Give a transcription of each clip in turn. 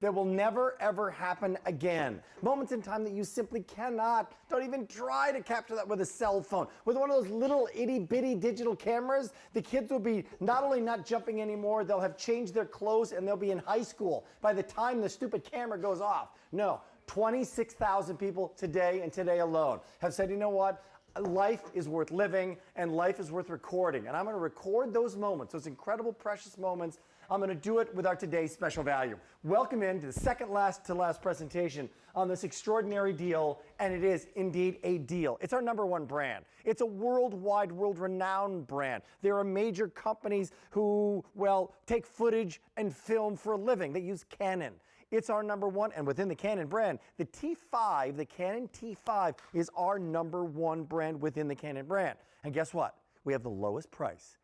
that will never, ever happen again. Moments in time that you simply cannot, don't even try to capture that with a cell phone. With one of those little itty-bitty digital cameras, the kids will be not only not jumping anymore, they'll have changed their clothes and they'll be in high school by the time the stupid camera goes off. No, 26,000 people today and today alone have said, you know what? Life is worth living and life is worth recording. And I'm going to record those moments, those incredible, precious moments. I'm going to do it with our today's special value. Welcome in to the second last to last presentation on this extraordinary deal, and it is indeed a deal. It's our #1 brand. It's a worldwide, world-renowned brand. There are major companies who, well, take footage and film for a living. They use Canon. It's our #1, and within the Canon brand, the T5, the Canon T5 is our #1 brand within the Canon brand. And guess what? We have the lowest price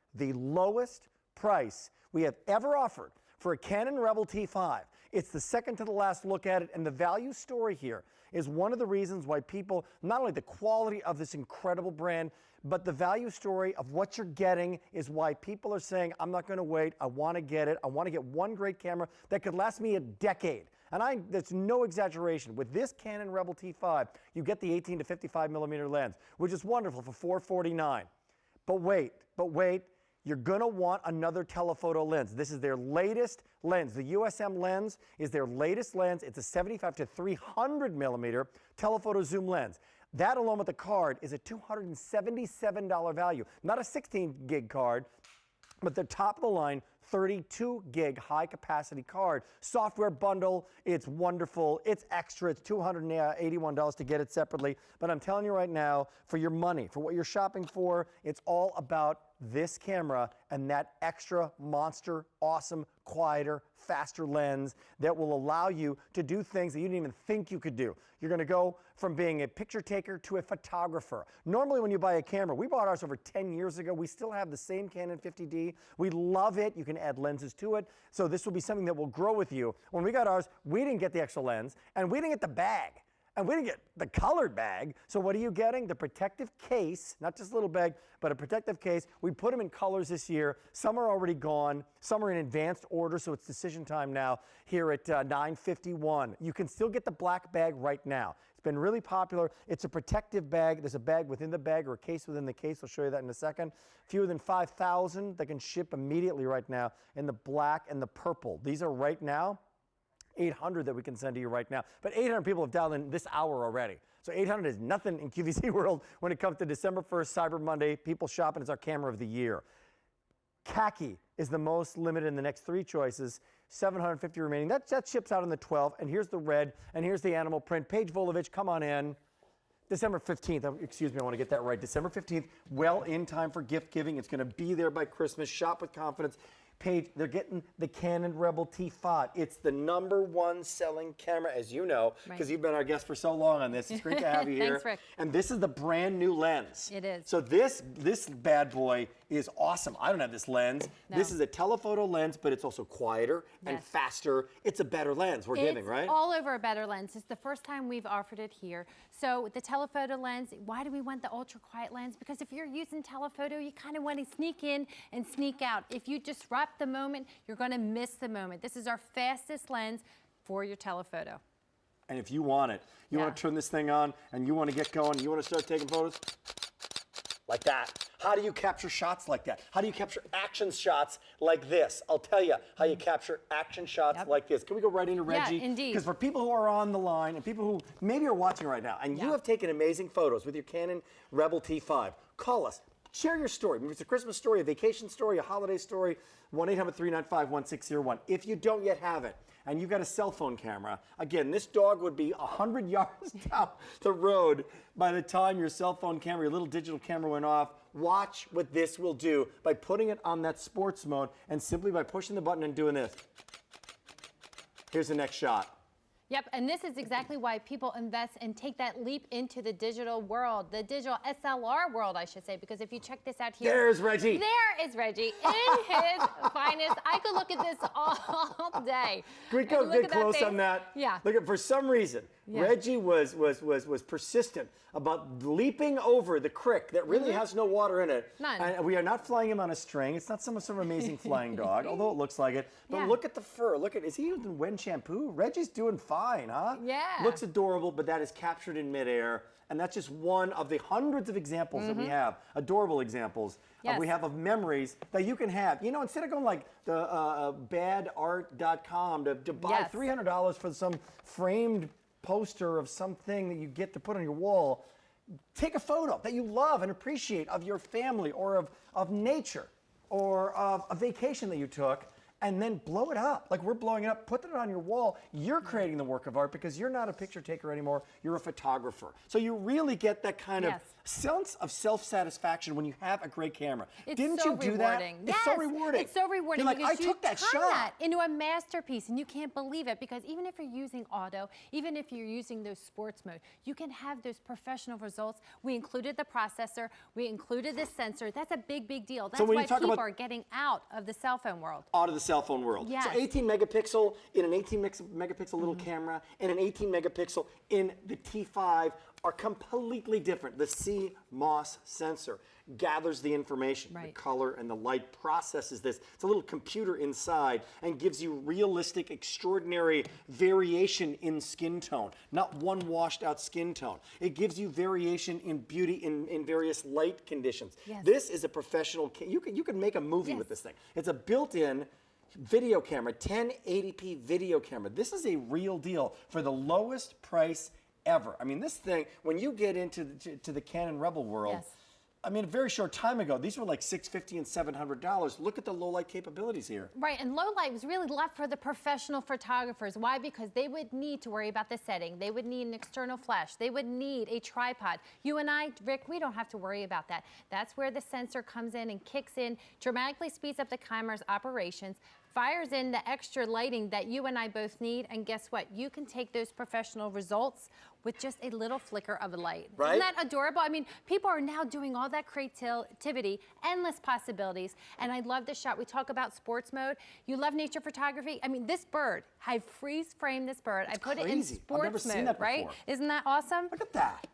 we have ever offered for a Canon Rebel T5. It's the second to the last look at it, and the value story here is one of the reasons why people, not only the quality of this incredible brand, but the value story of what you're getting is why people are saying, I'm not going to wait, I want to get it, I want to get one great camera that could last me a decade. And that's no exaggeration. With this Canon Rebel T5, you get the 18 to 55 millimeter lens, which is wonderful for $449. But wait, you're going to want another telephoto lens. This is their latest lens. The USM lens is their latest lens. It's a 75 to 300 millimeter telephoto zoom lens. That along with the card is a $277 value. Not a 16 gig card, but the top of the line 32 gig high capacity card. Software bundle, it's wonderful, it's extra, it's $281 to get it separately. But I'm telling you right now, for your money, for what you're shopping for, it's all about this camera and that extra monster, awesome, quieter, faster lens that will allow you to do things that you didn't even think you could do. You're going to go from being a picture taker to a photographer. Normally when you buy a camera, we bought ours over 10 years ago. We still have the same Canon 50D. We love it. You can add lenses to it. So this will be something that will grow with you. When we got ours, we didn't get the extra lens and we didn't get the bag. And we didn't get the colored bag. So what are you getting? The protective case, not just a little bag, but a protective case. We put them in colors this year. Some are already gone. Some are in advanced order, so it's decision time now here at $951. You can still get the black bag right now. It's been really popular. It's a protective bag. There's a bag within the bag or a case within the case. I'll show you that in a second. Fewer than 5,000 that can ship immediately right now in the black and the purple. These are right now 800 that we can send to you right now. But 800 people have dialed in this hour already. So 800 is nothing in QVC world when it comes to December 1st, Cyber Monday. People shopping. It's our camera of the year. Khaki is the most limited in the next 3 choices. 750 remaining. That ships out on the 12th. And here's the red. And here's the animal print. Paige Volovich, come on in. December 15th, excuse me, I want to get that right. December 15th, well in time for gift giving. It's going to be there by Christmas. Shop with confidence. Paige, they're getting the Canon Rebel T5. It's the #1 selling camera, as you know, because you've been our guest for so long on this. It's great to have you here. Thanks, Rick. And this is the brand new lens. It is. So this bad boy is awesome. I don't have this lens. No. This is a telephoto lens, but it's also quieter and faster. It's a better lens we're giving, right? It's all over a better lens. It's the first time we've offered it here. So the telephoto lens, why do we want the ultra quiet lens? Because if you're using telephoto, you kind of want to sneak in and sneak out. If you disrupt the moment, you're going to miss the moment. This is our fastest lens for your telephoto. And if you want it, you want to turn this thing on and you want to get going, you want to start taking photos like that. How do you capture shots like that? How do you capture action shots like this? I'll tell you how you capture action shots like this. Can we go right into Reggie? Yeah, indeed. Because for people who are on the line and people who maybe are watching right now and you have taken amazing photos with your Canon Rebel T5, call us. Share your story. Maybe it's a Christmas story, a vacation story, a holiday story, 1-800-395-1601. If you don't yet have it, and you've got a cell phone camera, again, this dog would be 100 yards down the road by the time your cell phone camera, your little digital camera went off. Watch what this will do by putting it on that sports mode and simply by pushing the button and doing this. Here's the next shot. Yep, and this is exactly why people invest and take that leap into the digital world, the digital SLR world, I should say, because if you check this out here. There's Reggie. There is Reggie in his finest. I could look at this all day. Can we go get close on that? Yeah. Look at, for some reason, Reggie was persistent about leaping over the creek that really has no water in it. None. And we are not flying him on a string. It's not some amazing flying dog, although it looks like it. But look at the fur. Look at, is he using Wen shampoo? Reggie's doing fine, huh? Yeah. Looks adorable, but that is captured in midair. And that's just one of the hundreds of examples that we have, adorable examples we have of memories that you can have. You know, instead of going like the badart.com to buy $300 for some framed poster of something that you get to put on your wall, take a photo that you love and appreciate of your family or of nature or of a vacation that you took, and then blow it up. Like we're blowing it up, put it on your wall. You're creating the work of art because you're not a picture taker anymore, you're a photographer. So you really get that kind of sense of self-satisfaction when you have a great camera. Didn't you do that? Yes, it's so rewarding. It's so rewarding. You're like, I took that shot. That into a masterpiece, and you can't believe it because even if you're using auto, even if you're using those sports mode, you can have those professional results. We included the processor, we included the sensor. That's a big, big deal. That's why people are getting out of the cell phone world. Out of the cell phone world. Yes. So 18 megapixel in an 18 megapixel little camera and an 18 megapixel in the T5 are completely different. The CMOS sensor gathers the information, the color and the light, processes this. It's a little computer inside and gives you realistic, extraordinary variation in skin tone, not one washed out skin tone. It gives you variation in beauty in various light conditions. Yes. This is a professional, you can make a movie with this thing. It's a built-in video camera, 1080p video camera. This is a real deal for the lowest price ever. I mean, this thing, when you get into the Canon Rebel world, I mean, a very short time ago, these were like $650 and $700. Look at the low light capabilities here. Right, and low light was really left for the professional photographers. Why? Because they would need to worry about the setting. They would need an external flash. They would need a tripod. You and I, Rick, we don't have to worry about that. That's where the sensor comes in and kicks in, dramatically speeds up the camera's operations, fires in the extra lighting that you and I both need, and guess what? You can take those professional results with just a little flicker of a light. Right? Isn't that adorable? I mean, people are now doing all that creativity, endless possibilities, and I love this shot. We talk about sports mode. You love nature photography. I mean, this bird, I freeze framed this bird. I put it in sports mode, right? Isn't that awesome? Look at that.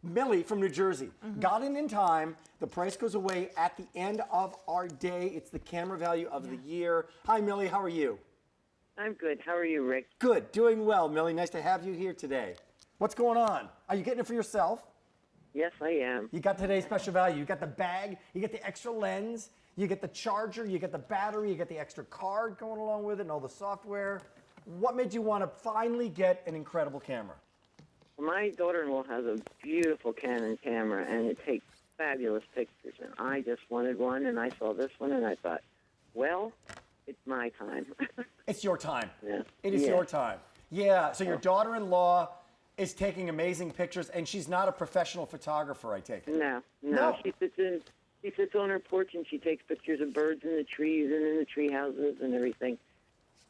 Millie from New Jersey got in time. The price goes away at the end of our day. It's the camera value of the year. Hi, Millie. How are you? I'm good. How are you, Rick? Good. Doing well, Millie. Nice to have you here today. What's going on? Are you getting it for yourself? Yes, I am. You got today's special value. You got the bag. You get the extra lens. You get the charger. You get the battery. You get the extra card going along with it and all the software. What made you want to finally get an incredible camera? My daughter-in-law has a beautiful Canon camera, and it takes fabulous pictures. And I just wanted one, and I saw this one, and I thought, well, it's my time. It's your time. Yeah. It is your time. Yeah, so your daughter-in-law is taking amazing pictures, and she's not a professional photographer, I take it. No. She sits on her porch, and she takes pictures of birds in the trees and in the tree houses and everything.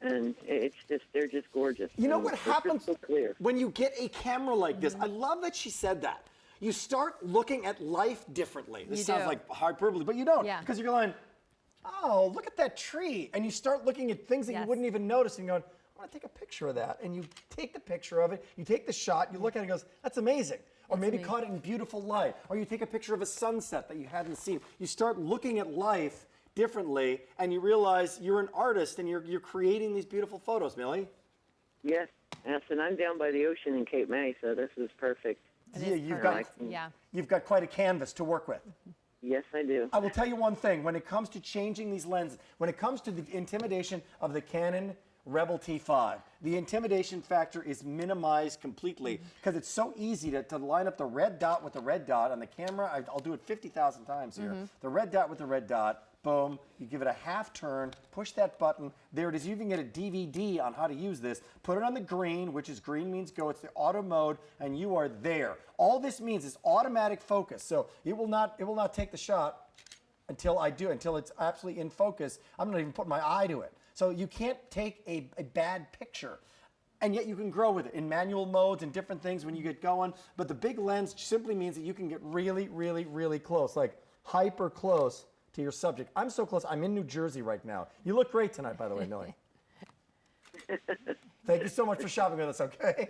And it's just, they're just gorgeous. You know what happens so clear. when you get a camera like this? I love that she said that. You start looking at life differently. This sounds like hyperbole, but you don't. Because you're going, oh, look at that tree. And you start looking at things that you wouldn't even notice and going, I want to take a picture of that. And you take the picture of it, you take the shot, you look at it and goes, that's amazing. Or maybe caught it in beautiful light. Or you take a picture of a sunset that you hadn't seen. You start looking at life differently, and you realize you're an artist and you're creating these beautiful photos, Millie. Yes, and I'm down by the ocean in Cape May, so this is perfect. You've got quite a canvas to work with. Yes, I do. I will tell you one thing, when it comes to changing these lenses, when it comes to the intimidation of the Canon Rebel T5, the intimidation factor is minimized completely because it's so easy to line up the red dot with the red dot on the camera. I'll do it 50,000 times here. The red dot with the red dot, boom, you give it a half turn, push that button, there it is. You can get a DVD on how to use this, put it on the green, which is green means go, it's the auto mode, and you are there. All this means is automatic focus, so it will not take the shot until it's absolutely in focus. I'm not even putting my eye to it. So you can't take a bad picture. and yet you can grow with it in manual modes and different things when you get going. But the big lens simply means that you can get really, really, really close, like hyper close to your subject. I'm so close. I'm in New Jersey right now. You look great tonight, by the way, Millie. Thank you so much for shopping with us, okay?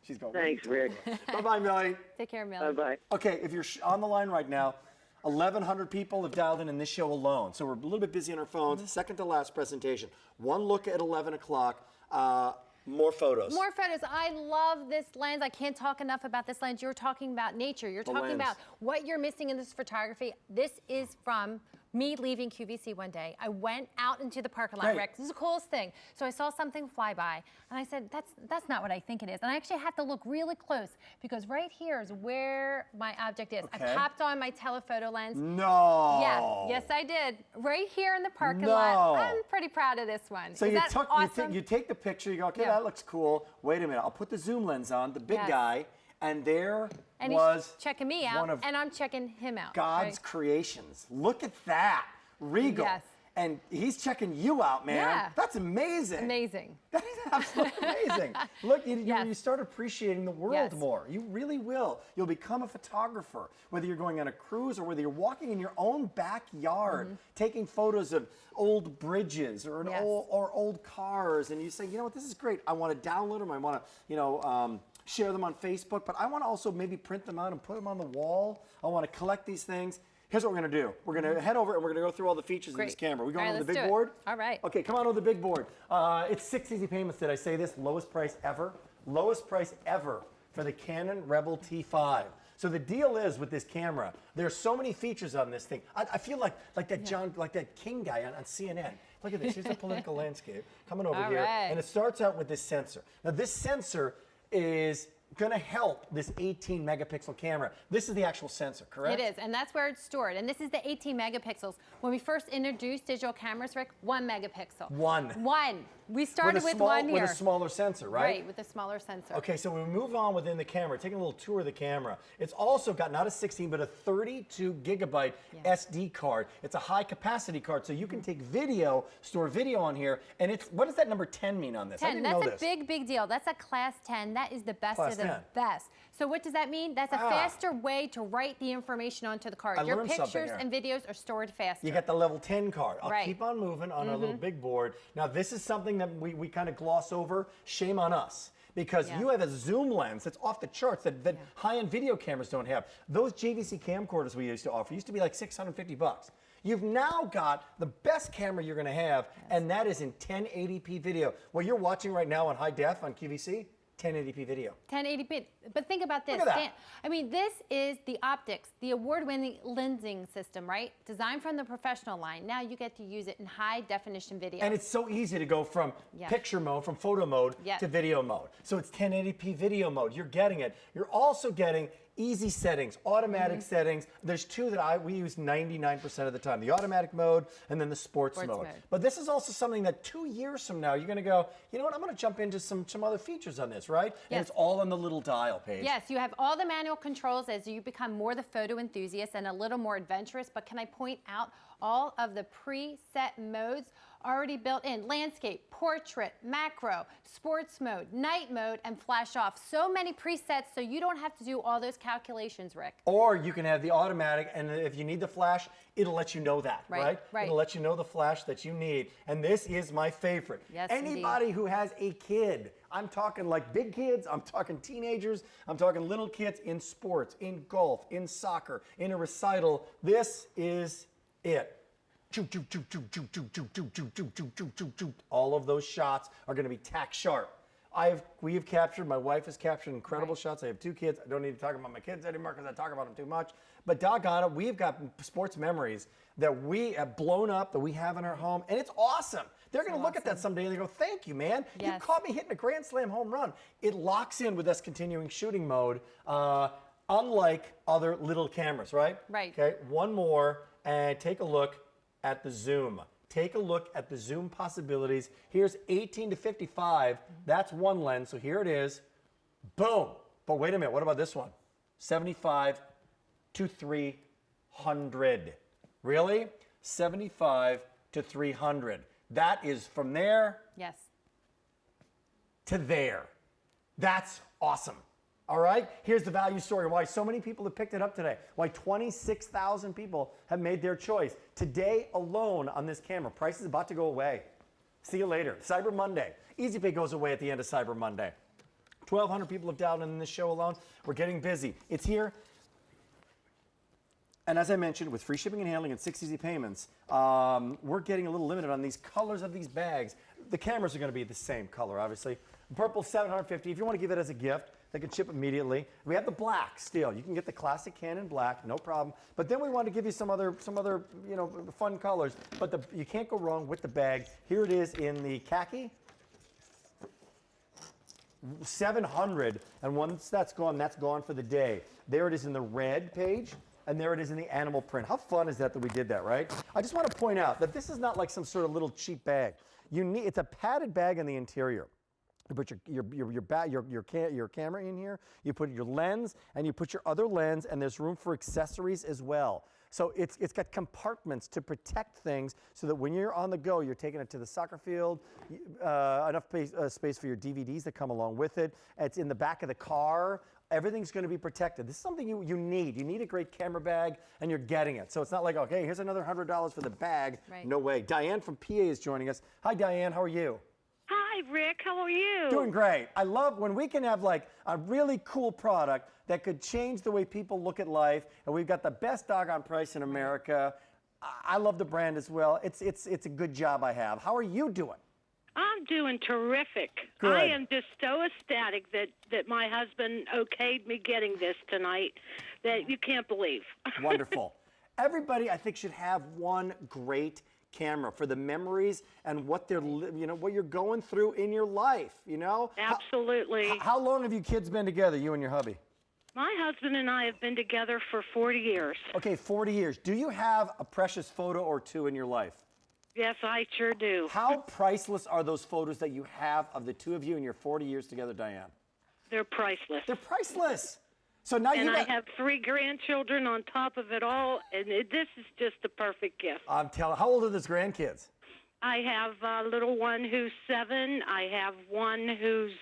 She's going. Thanks, Rick. Bye-bye, Millie. Take care, Millie. Bye-bye. Okay, if you're on the line right now, 1,100 people have dialed in this show alone. So we're a little bit busy on our phones. Second to last presentation. One look at 11 o'clock. More photos. More photos. I love this lens. I can't talk enough about this lens. You're talking about nature. You're talking about what you're missing in this photography. This is from me leaving QVC one day. I went out into the parking lot, Rick. This is the coolest thing. So I saw something fly by, and I said, that's not what I think it is. And I actually had to look really close, because right here is where my object is. Okay. I popped on my telephoto lens. No. Yeah, yes I did. Right here in the parking lot. I'm pretty proud of this one. So is that awesome? you take the picture, you go, okay, that looks cool. Wait a minute, I'll put the zoom lens on, the big guy, and there was he's checking me out, and I'm checking him out. God's creations. Look at that. Regal. Yes. And he's checking you out, man. Yeah. That's amazing. Amazing. That is absolutely amazing. Look, you start appreciating the world more. You really will. You'll become a photographer, whether you're going on a cruise or whether you're walking in your own backyard, taking photos of old bridges or old cars, and you say, you know what, this is great. I want to download them. I want to, share them on Facebook, but I want to also maybe print them out and put them on the wall. I want to collect these things. Here's what we're going to do. We're going to head over and we're going to go through all the features of this camera. We're going over the big board? All right. Okay, come on over the big board. It's 6 easy payments. Did I say this? Lowest price ever? Lowest price ever for the Canon Rebel T5. So the deal is with this camera, there's so many features on this thing. I feel like that King guy on CNN. Look at this. Here's the political landscape coming over here. And it starts out with this sensor. Now this sensor is going to help this 18 megapixel camera. This is the actual sensor, correct? It is, and that's where it's stored. And this is the 18 megapixels. When we first introduced digital cameras, Rick, 1 megapixel. One. We started with one here. With a smaller sensor, right? Right, with a smaller sensor. Okay, so we move on within the camera, taking a little tour of the camera. It's also got not a 16, but a 32 gigabyte SD card. It's a high capacity card, so you can take video, store video on here, and it's, what does that number 10 mean on this? 10, I didn't know this. That's a big deal. That's a class 10. That is the best Class of the 10. best. So what does that mean? That's a faster way to write the information onto the card. Your pictures and videos are stored faster. You got the level 10 card. I'll keep on moving on our little big board. Now this is something that we kind of gloss over. Shame on us. Because you have a zoom lens that's off the charts that high-end video cameras don't have. Those JVC camcorders we used to offer used to be like $650. You've now got the best camera you're going to have, and that is in 1080p video. What you're watching right now on high def on QVC, 1080p video. 1080p. But think about this. Look at that. I mean, this is the optics, the award-winning lensing system, right? Designed from the professional line. Now you get to use it in high definition video. And it's so easy to go from picture mode, from photo mode to video mode. So it's 1080p video mode. You're getting it. You're also getting easy settings, automatic settings. There's two that we use 99% of the time, the automatic mode and then the sports mode. But this is also something that 2 years from now, you're going to go, you know what, I'm going to jump into some other features on this, right? And it's all on the little dial page. Yes, you have all the manual controls as you become more the photo enthusiast and a little more adventurous. But can I point out all of the preset modes already built in? Landscape, portrait, macro, sports mode, night mode, and flash off. So many presets, so you don't have to do all those calculations, Rick. Or you can have the automatic, and if you need the flash, it'll let you know that, right? It'll let you know the flash that you need. And this is my favorite. Yes, anybody who has a kid, I'm talking like big kids, I'm talking teenagers, I'm talking little kids in sports, in golf, in soccer, in a recital, this is it. All of those shots are going to be tack sharp. We have captured, my wife has captured incredible shots. I have 2 kids. I don't need to talk about my kids anymore because I talk about them too much. But doggone it, we've got sports memories that we have blown up, that we have in our home, and it's awesome. They're going to look at that someday and they go, thank you, man. You caught me hitting a grand slam home run. It locks in with us continuing shooting mode, unlike other little cameras, right? Okay, one more, and take a look at the zoom. Take a look at the zoom possibilities. Here's 18 to 55. That's one lens, so here it is. Boom. But wait a minute, what about this one? 75 to 300. Really? 75 to 300. That is from there to there. That's awesome. All right, here's the value story, why so many people have picked it up today, why 26,000 people have made their choice. Today alone on this camera, price is about to go away. See you later. Cyber Monday. Easy Pay goes away at the end of Cyber Monday. 1,200 people have dialed in this show alone. We're getting busy. It's here. And as I mentioned, with free shipping and handling and 6 easy payments, we're getting a little limited on these colors of these bags. The cameras are going to be the same color, obviously. Purple, $750. If you want to give it as a gift, they can ship immediately. We have the black still. You can get the classic Canon black, no problem. But then we want to give you some other fun colors. But you can't go wrong with the bag. Here it is in the khaki. 700, and once that's gone for the day. There it is in the red page, and there it is in the animal print. How fun is that we did that, right? I just want to point out that this is not like some sort of little cheap bag. It's a padded bag in the interior. You put your camera in here, you put your lens, and you put your other lens, and there's room for accessories as well. So it's got compartments to protect things so that when you're on the go, you're taking it to the soccer field, enough space for your DVDs that come along with it. It's in the back of the car. Everything's going to be protected. This is something you need. You need a great camera bag, and you're getting it. So it's not like, okay, here's another $100 for the bag. Right. No way. Diane from PA is joining us. Hi, Diane. How are you? Hi, Rick. How are you? Doing great. I love when we can have like a really cool product that could change the way people look at life, and we've got the best doggone price in America. I love the brand as well. It's a good job I have. How are you doing? I'm doing terrific. Good. I am just so ecstatic that my husband okayed me getting this tonight that you can't believe. Wonderful. Everybody, I think, should have one great camera for the memories and what what you're going through in your life. Absolutely. How long have you kids been together, you and your hubby? My husband and I have been together for 40 years. Okay, 40 years. Do you have a precious photo or two in your life? Yes, I sure do. How priceless are those photos that you have of the two of you in your 40 years together, Diane? They're priceless. They're priceless. So now I have 3 grandchildren on top of it all, and this is just the perfect gift. I'm telling. How old are those grandkids? I have a little one who's 7. I have one who's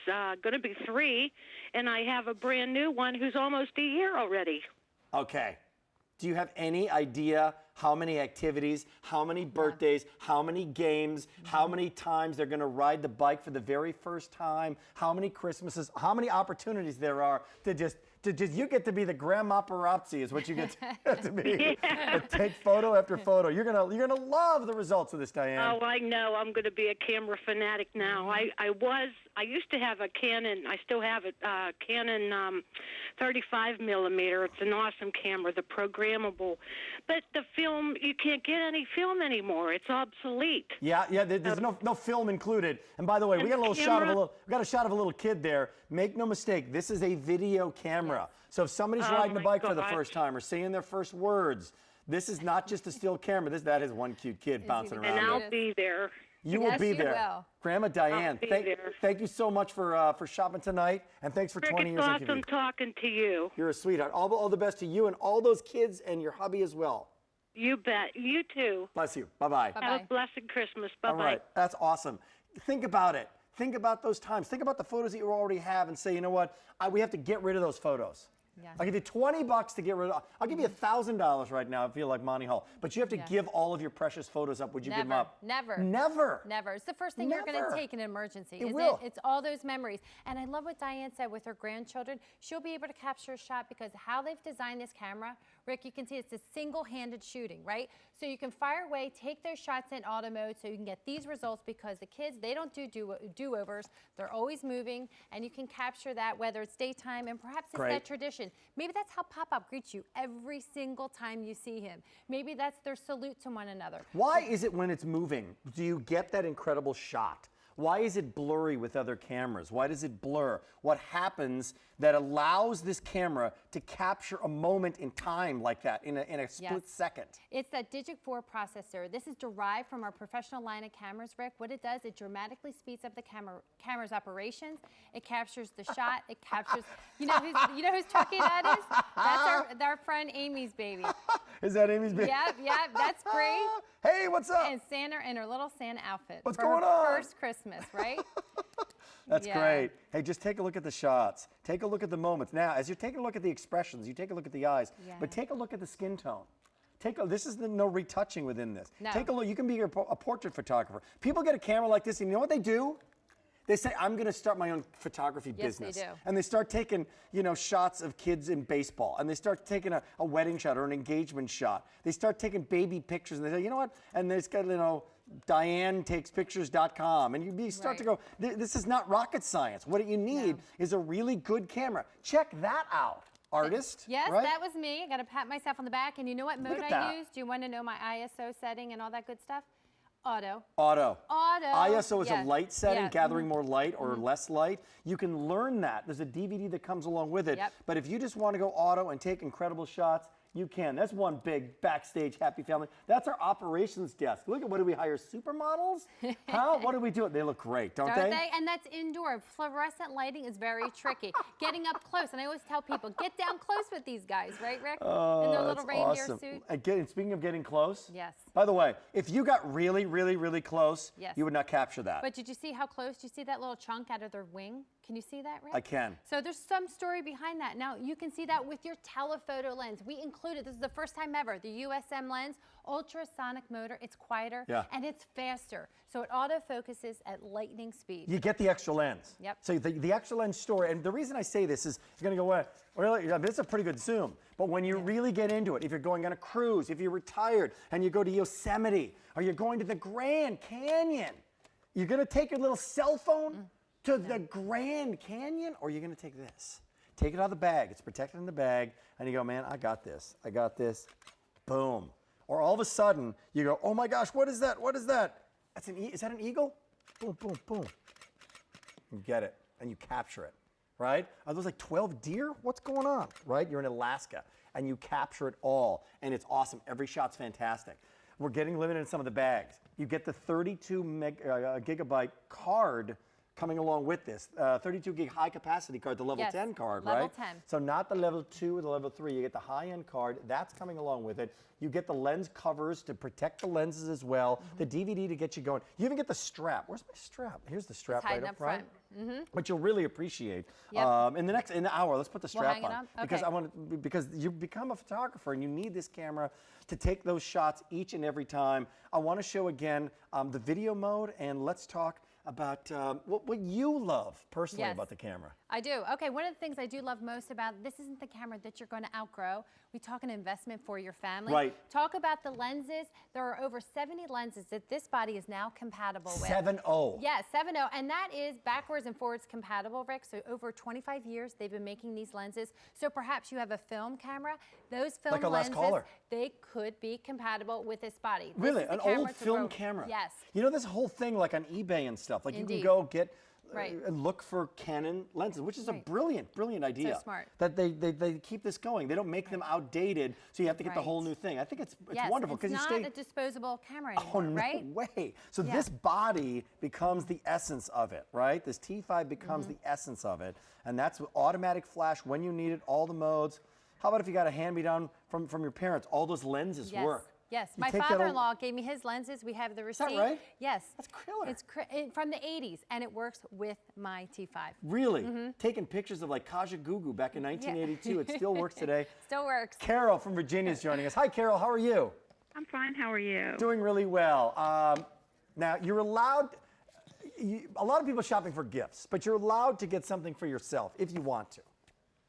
going to be 3, and I have a brand new one who's almost a year already. Okay. Do you have any idea how many activities, how many birthdays, how many games, how many times they're going to ride the bike for the very first time, how many Christmases, how many opportunities there are to just you get to be the grandma paparazzi is what you get to be. Yeah. Take photo after photo. You're gonna love the results of this, Diane. Oh, I know. I'm going to be a camera fanatic now. I used to have a Canon. I still have it. Canon 35 millimeter. It's an awesome camera. The programmable, but the film, you can't get any film anymore. It's obsolete. Yeah. There's no film included. And by the way, we got a shot of a little kid there. Make no mistake, this is a video camera. So if somebody's riding a bike for the first time or saying their first words, this is not just a still camera. That is one cute kid bouncing around. And I'll be there. You will be there. Will. Grandma Diane, thank you so much for shopping tonight, and thanks for 20 years on TV. It's awesome talking to you. You're a sweetheart. All the best to you and all those kids and your hubby as well. You bet. You too. Bless you. Bye-bye. Have a blessed Christmas. Bye-bye. All right. That's awesome. Think about it. Think about those times. Think about the photos that you already have and say, you know what? We have to get rid of those photos. Yeah. I'll give you $20 to get rid of. I'll give you $1,000 right now. I feel like Monty Hall, but you have to give all of your precious photos up. Would you give them up? Never. It's the first thing you're going to take in an emergency. It's all those memories. And I love what Diane said with her grandchildren. She'll be able to capture a shot because how they've designed this camera, Rick, you can see it's a single-handed shooting, right? So you can fire away, take those shots in auto mode so you can get these results because the kids, they don't do do-overs. They're always moving, and you can capture that whether it's daytime and perhaps it's that tradition. Maybe that's how Pop-Up greets you every single time you see him. Maybe that's their salute to one another. Why is it when it's moving, do you get that incredible shot? Why is it blurry with other cameras? Why does it blur? What happens that allows this camera to capture a moment in time like that in a split second? It's that Digic 4 processor. This is derived from our professional line of cameras, Rick. What it does, it dramatically speeds up the camera's operations. It captures the shot. It captures, you know whose truckie that is? That's our friend Amy's baby. Is that Amy's baby? Yeah, that's Bree. Hey, what's up? And Santa in her little Santa outfit. What's for going her on? First Christmas, right? That's Yeah. great. Hey, just take a look at the shots. Take a look at the moments. Now, as you're taking a look at the expressions, you take a look at the eyes, but take a look at the skin tone. This is no retouching within this. No. Take a look. You can be a portrait photographer. People get a camera like this, and you know what they do? They say, I'm going to start my own photography Yes, they business. do. And they start taking, shots of kids in baseball. And they start taking a wedding shot or an engagement shot. They start taking baby pictures. And they say, you know what? And there's got, Diane takes pictures.com. And you start to go, this is not rocket science. What you need is a really good camera. Check that out, artist. Yes, right? that was me. I got to pat myself on the back. And you know what mode at I that. used? Do you want to know my ISO setting and all that good stuff? Auto. Auto. Auto. ISO is a light setting, Yeah. gathering more light or less light. You can learn that. There's a DVD that comes along with it. Yep. But if you just want to go auto and take incredible shots, you can. That's one big backstage happy family. That's our operations desk. Look at what do we hire? Supermodels? Huh? What do we do? They look great, don't they? And that's indoor. Fluorescent lighting is very tricky. Getting up close, and I always tell people, get down close with these guys, right, Rick? In their little That's reindeer awesome. suit. And speaking of getting close, Yes. by the way, if you got really, really, really close, Yes. you would not capture that. But did you see how close? Do you see that little chunk out of their wing? Can you see that, Rick? I can. So there's some story behind that. Now, you can see that with your telephoto lens. We included, this is the first time ever, the USM lens, ultrasonic motor. It's quieter and it's faster. So it autofocuses at lightning speed. You get the extra lens. Yep. So the extra lens story, and the reason I say this is it's going to go, well, really, I mean, it's a pretty good zoom. But when you really get into it, if you're going on a cruise, if you're retired and you go to Yosemite, or you're going to the Grand Canyon, you're going to take your little cell phone to the Grand Canyon, or you're going to take this. Take it out of the bag. It's protected in the bag, and you go, man, I got this. I got this. Boom. Or all of a sudden, you go, oh my gosh, what is that? What is that? Is that an eagle? Boom, boom, boom. You get it, and you capture it, right? Are those like 12 deer? What's going on, right? You're in Alaska, and you capture it all, and it's awesome. Every shot's fantastic. We're getting limited in some of the bags. You get the 32 gigabyte card coming along with this, 32 gig high capacity card, the level 10 card, level right? 10. So not the level 2 or the level 3. You get the high-end card. That's coming along with it. You get the lens covers to protect the lenses as well. The DVD to get you going. You even get the strap. Where's my strap? Here's the strap right up front. Which you'll really appreciate. In the hour, let's put the strap hang it on up? because Okay. because you become a photographer and you need this camera to take those shots each and every time. I want to show again the video mode, and let's talk about what you love personally about the camera. I do. Okay, one of the things I do love most about this isn't the camera that you're going to outgrow. We talk an investment for your family. Right. Talk about the lenses. There are over 70 lenses that this body is now compatible with. 7.0. Yeah, 7.0, and that is backwards and forwards compatible, Rick. So over 25 years, they've been making these lenses. So perhaps you have a film camera. Those film Like our last lenses, caller. they could be compatible with this body. This Really, is the an camera old to film grow- camera. Yes. You know this whole thing like on eBay and stuff. Like you Indeed. can go get Right. and look for Canon lenses, which is a brilliant idea. smart. That they keep this going. They don't make them outdated, so you have to get the whole Right. new thing. I think it's Yes, wonderful it's because you not stay. a disposable camera Oh, anymore, no right? way. So Yeah. this body becomes the essence of it, right? This T5 becomes Mm-hmm. the essence of it. And that's with automatic flash when you need it, all the modes. How about if you got a hand-me-down from your parents? All those lenses Yes. work. Yes, You my take that old- father-in-law gave me his lenses. We have the receipt. that right? Yes. That's killer. It's from the 80s, and it works with my T5. Really? Taking pictures of like Kajagoogoo back in 1982. It still works today. Still works. Carol from Virginia is joining us. Hi, Carol. How are you? I'm fine. How are you? Doing really well. Now, you're allowed, a lot of people are shopping for gifts, but you're allowed to get something for yourself if you want to.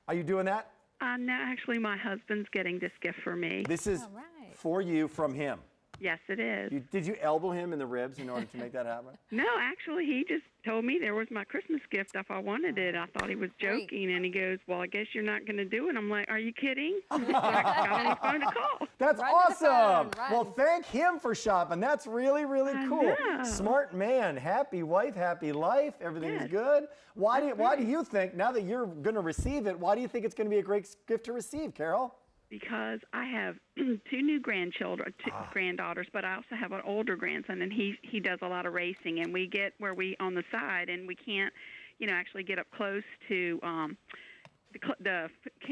Are you doing that? No, actually, my husband's getting this gift for me. This is All right. for you from him. Yes, it is. Did you elbow him in the ribs in order to make that happen? No, actually, he just told me there was my Christmas gift if I wanted it. I thought he was Great. joking, and he goes, "Well, I guess you're not going to do it." I'm like, "Are you kidding?" I got on the phone to call. That's Run to the awesome. phone, run. Well, thank him for shopping. That's really, really I cool. know. Smart man, happy wife, happy life. Everything's Yes. good. Why do you think, now that you're going to receive it, why do you think it's going to be a great gift to receive, Carol? Because I have two new grandchildren, two granddaughters, but I also have an older grandson, and he does a lot of racing, and we get where we on the side, and we can't, actually get up close to the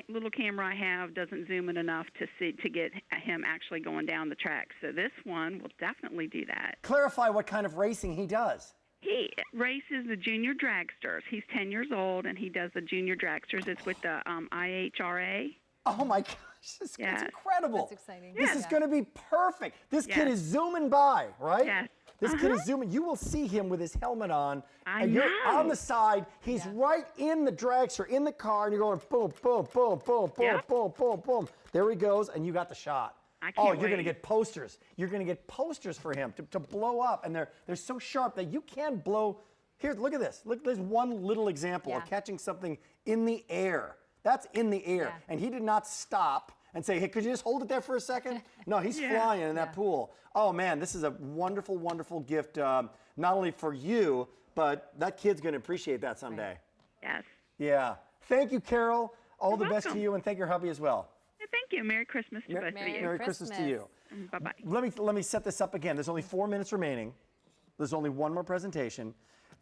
little camera I have doesn't zoom in enough to get him actually going down the track. So this one will definitely do that. Clarify what kind of racing he does. He races the junior dragsters. He's 10 years old, and he does the junior dragsters. It's with the IHRA. Oh my gosh, it's incredible. That's exciting. This is going to be perfect. This kid is zooming by, right? Yes. This kid is zooming. You will see him with his helmet on. I and you're know. on the side. He's right in the dragster, in the car, and you're going boom, boom, boom, boom, boom, Yep. boom, boom, boom. There he goes, and you got the shot. I can't you're going to wait. get posters. You're going to get posters for him to blow up, and they're so sharp that you can blow. Here, look at this. Look, there's one little example of catching something in the air. That's in the air, and he did not stop and say, hey, could you just hold it there for a second? No, he's flying in that pool. Oh man, this is a wonderful, wonderful gift, not only for you, but that kid's going to appreciate that someday. Yes. Yeah. Thank you, Carol. All the best to welcome. you, and thank your hubby as well. Thank you. Merry Christmas to both of you. Merry Christmas to you. Bye-bye. Let me set this up again. There's only 4 minutes remaining. There's only one more presentation.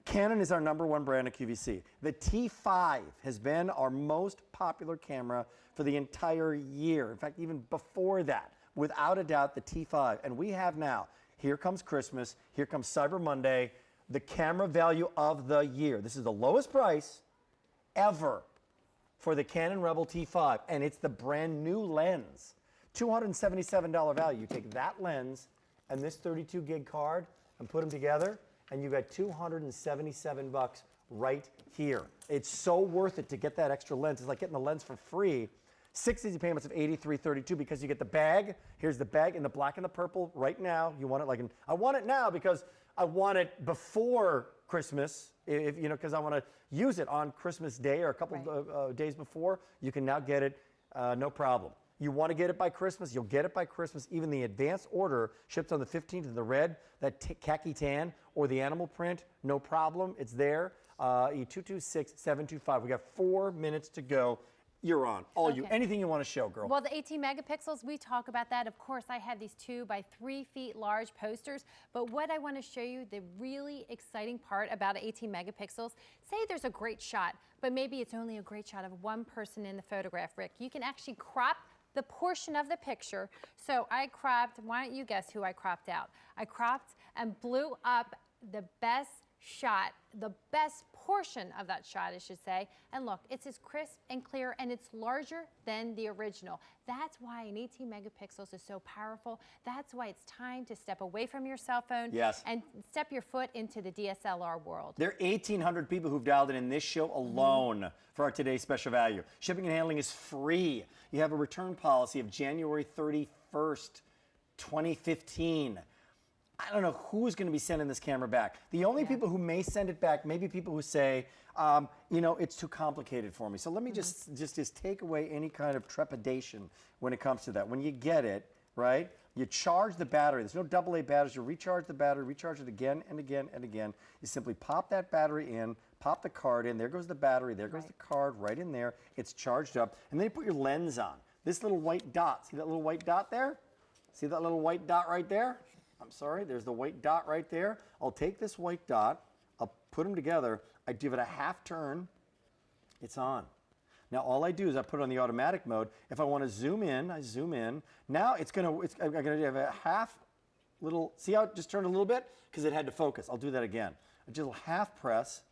Canon is our #1 brand of QVC. The T5 has been our most popular camera for the entire year. In fact, even before that, without a doubt, the T5. And we have now, here comes Christmas, here comes Cyber Monday, the camera value of the year. This is the lowest price ever for the Canon Rebel T5, and it's the brand new lens. $277 value. You take that lens and this 32 gig card and put them together, and you got $277 right here. It's so worth it to get that extra lens. It's like getting the lens for free. 6 easy payments of $83.32 because you get the bag. Here's the bag in the black and the purple right now. You want it like I want it now because I want it before Christmas, because I want to use it on Christmas Day or a couple days before. You can now get it, no problem. You want to get it by Christmas, you'll get it by Christmas. Even the advanced order ships on the 15th in the red, that khaki tan, or the animal print, no problem. It's there. E226725. We got 4 minutes to go. You're on. You. Anything you want to show, girl. Well, the 18 megapixels, we talk about that. Of course, I have these 2 by 3 feet large posters. But what I want to show you, the really exciting part about 18 megapixels, say there's a great shot, but maybe it's only a great shot of one person in the photograph, Rick. You can actually crop the portion of the picture. So I cropped, why don't you guess who I cropped out? I cropped and blew up the best shot, the best portion of that shot, I should say. And look, it's as crisp and clear, and it's larger than the original. That's why an 18 megapixels is so powerful. That's why it's time to step away from your cell phone and step your foot into the DSLR world. There are 1,800 people who've dialed in this show alone for our today's special value. Shipping and handling is free. You have a return policy of January 31st, 2015. I don't know who's going to be sending this camera back. The only people who may send it back may be people who say, it's too complicated for me. So let me just take away any kind of trepidation when it comes to that. When you get it, right, you charge the battery. There's no AA batteries. You recharge the battery, recharge it again and again and again. You simply pop that battery in, pop the card in. There goes the battery. There goes the card right in there. It's charged up. And then you put your lens on. This little white dot. See that little white dot there? See that little white dot right there? I'm sorry, there's the white dot right there. I'll take this white dot, I'll put them together, I give it a half turn, it's on. Now all I do is I put it on the automatic mode. If I want to zoom in, I zoom in. Now I'm gonna have a half little, see how it just turned a little bit? Because it had to focus. I'll do that again. I just half press,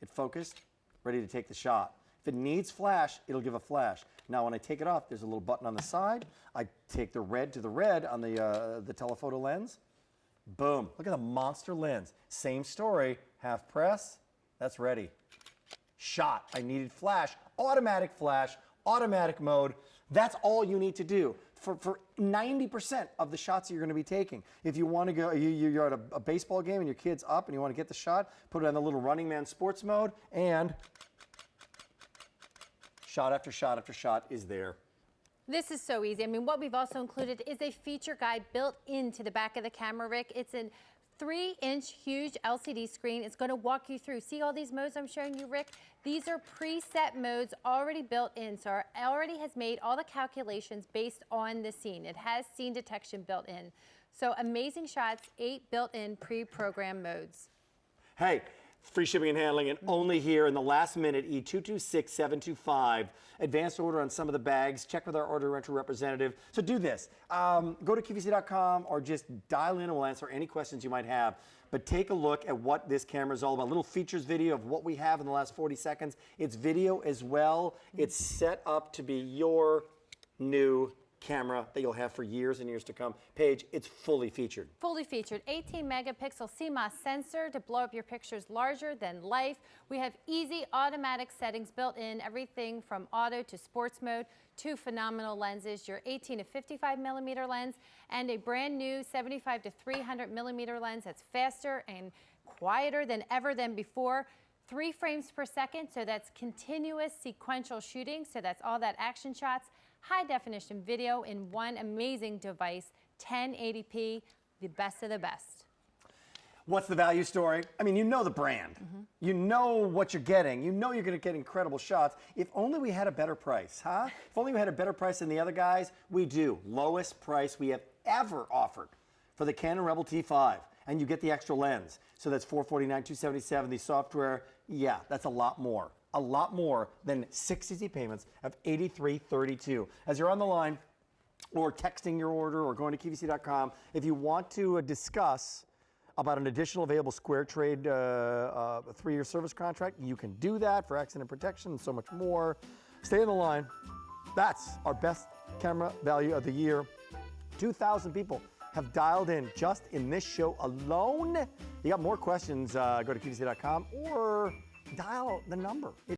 it focused, ready to take the shot. If it needs flash, it'll give a flash. Now when I take it off, there's a little button on the side. I take the red to the red on the telephoto lens. Boom, look at the monster lens. Same story, half press, that's ready. Shot, I needed flash, automatic mode. That's all you need to do for 90% of the shots that you're gonna be taking. If you wanna go, you're at a baseball game and your kid's up and you wanna get the shot, put it on the little Running Man sports mode, and shot after shot after shot is there. This is so easy. I mean, what we've also included is a feature guide built into the back of the camera, Rick. It's a 3-inch huge LCD screen. It's going to walk you through. See all these modes I'm showing you, Rick? These are preset modes already built in. So it already has made all the calculations based on the scene. It has scene detection built in. So amazing shots, 8 built-in pre-programmed modes. Hey, Free shipping and handling, and only here in the last minute, E226725. Advanced order on some of the bags. Check with our order entry representative. So do this. Go to QVC.com or just dial in and we'll answer any questions you might have. But take a look at what this camera is all about. A little features video of what we have in the last 40 seconds. It's video as well. It's set up to be your new camera that you'll have for years and years to come. Paige, it's fully featured. Fully featured, 18 megapixel CMOS sensor to blow up your pictures larger than life. We have easy automatic settings built in, everything from auto to sports mode, 2 phenomenal lenses, your 18 to 55 millimeter lens, and a brand new 75 to 300 millimeter lens that's faster and quieter than ever than before. 3 frames per second, so that's continuous sequential shooting, so that's all that action shots. High definition video in one amazing device, 1080p, the best of the best. What's the value story? I mean, you know the brand. You know what you're getting. You know you're going to get incredible shots. If only we had a better price, huh? If only we had a better price than the other guys. We do. Lowest price we have ever offered for the Canon Rebel T5. And you get the extra lens. So that's $449, $277. The software, yeah, that's a lot more. A lot more than 6 easy payments of $83.32. As you're on the line or texting your order or going to QVC.com, if you want to discuss about an additional available Square Trade 3-year service contract, you can do that for accident protection and so much more. Stay on the line. That's our best camera value of the year. 2,000 people have dialed in just in this show alone. You got more questions, go to QVC.com or dial the number.